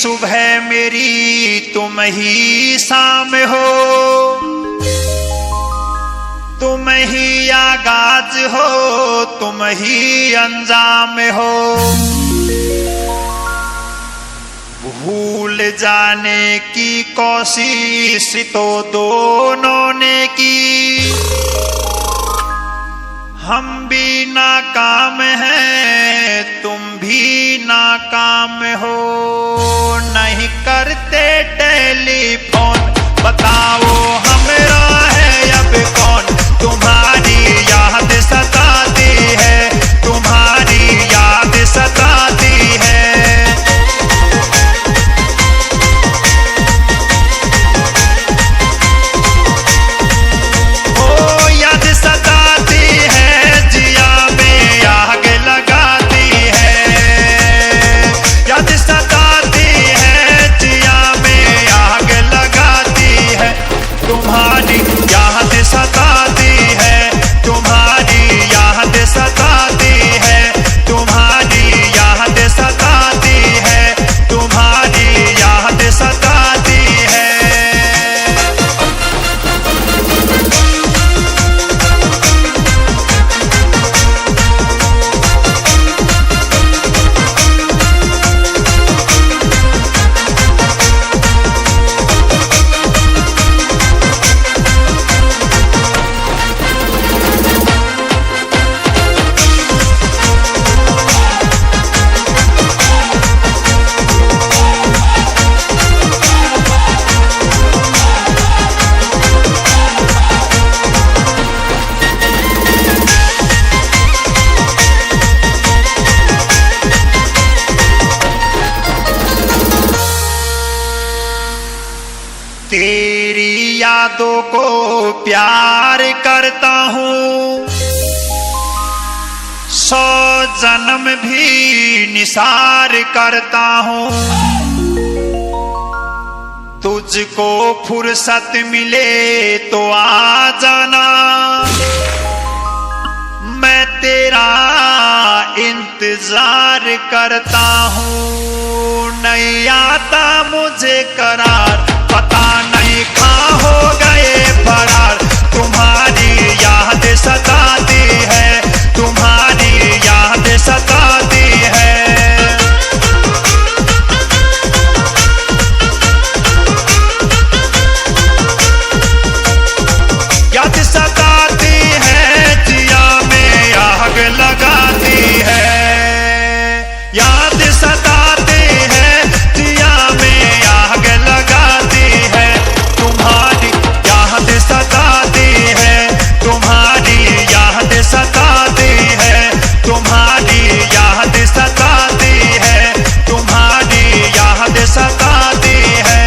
सुबह मेरी तुम ही शाम हो, तुम ही आगाज हो, तुम ही अंजाम हो। भूल जाने की कोशिश तो दोनों ने की, हम भी नाकाम हैं तुम भी नाकाम हो। नहीं करते टेलीफोन, बताओ हमरा है अब कौन। तुम्हारी याद सताती है, तुम्हारी याद सताती है। तेरी यादों को प्यार करता हूँ, 100 जन्म भी निसार करता हूँ। तुझको फुर्सत मिले तो आ जाना, मैं तेरा इंतजार करता हूँ। नहीं आता मुझे करार, पता नहीं कहाँ हो गए फरार। तुम्हारी याद सताती है, तुम्हारी याद सताती है। याद सताती है, जिया में आग लगाती है। याद सताती है, जिया में आग लगाती है। तुम्हारी याद सताती है, तुम्हारी याद सताती है, तुम्हारी याद सताती है, तुम्हारी याद सताती है।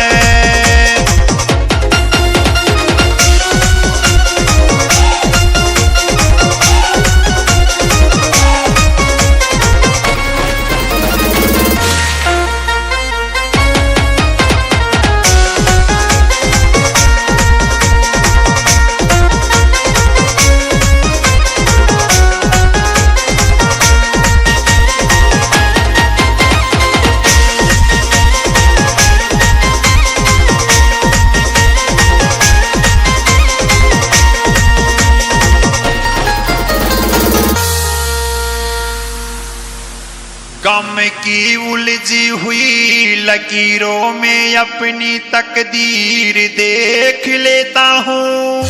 गम की उलझी हुई लकीरों में अपनी तकदीर देख लेता हूँ।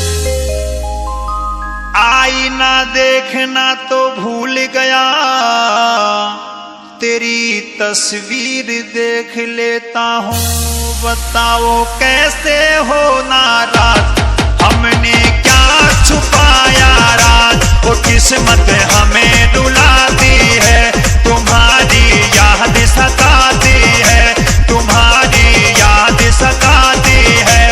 आईना देखना तो भूल गया, तेरी तस्वीर देख लेता हूँ। बताओ कैसे हो नाराज, हमने क्या छुपाया राज। वो किस्मत हमें रुलाती है, तुम्हारी याद सताती है, तुम्हारी याद सताती है।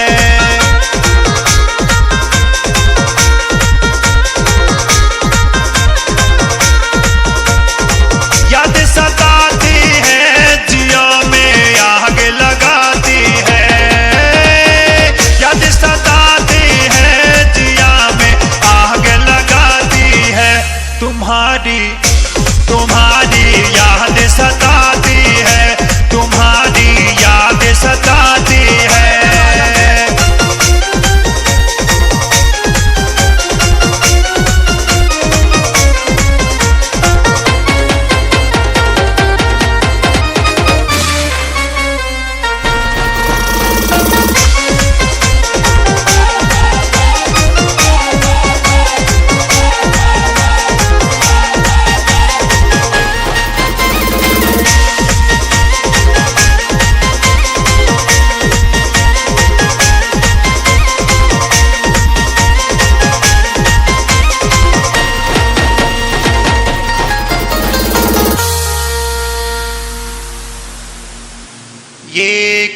याद सताती है, जिया में आग लगाती है। याद सताती है,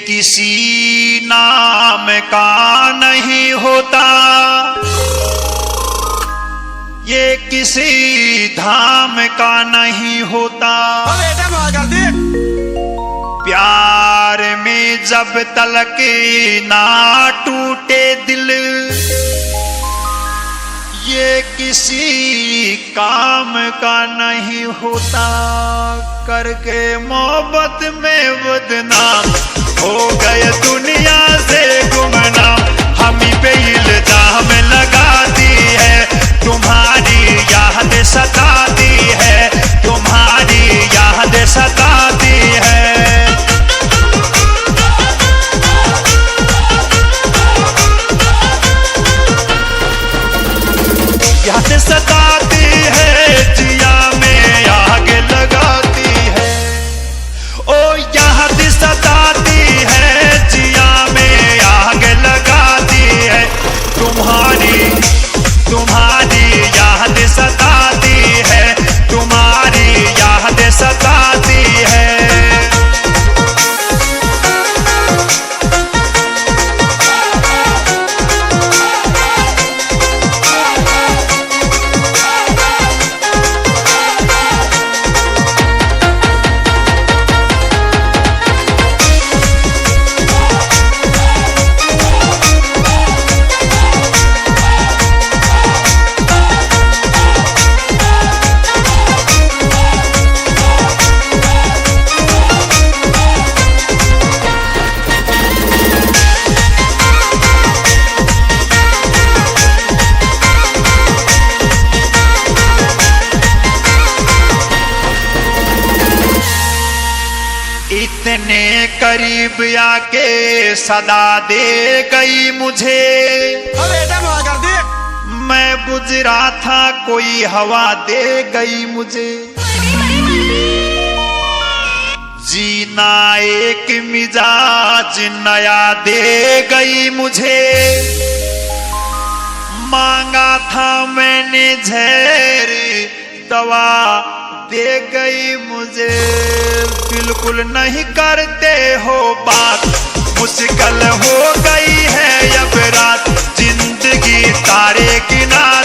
किसी नाम का नहीं होता, ये किसी धाम का नहीं होता। प्यार में जब तलक ना टूटे दिल, ये किसी काम का नहीं होता। करके मोहब्बत में बदनाम हो गए दुनिया से गुमनाम, हम ही पे इल्जाम लगाती है, तुम्हारी याद सताती है, तुम्हारी याद सताती है। याद सताती है, जिया में आग लगाती है। ओ याद सताती है, जिया में आग लगाती है। तुम्हारी याद सताती है, तुम्हारी याद सताती है। इतने करीब आके सदा दे गई मुझे, मैं बुझ रहा था कोई हवा दे गई मुझे। जीना एक मिजाज नया दे गई मुझे, मांगा था मैंने जहर दवा दे गई मुझे। बिल्कुल नहीं करते हो बात, मुश्किल हो गई है अब रात, जिंदगी तारे किनारे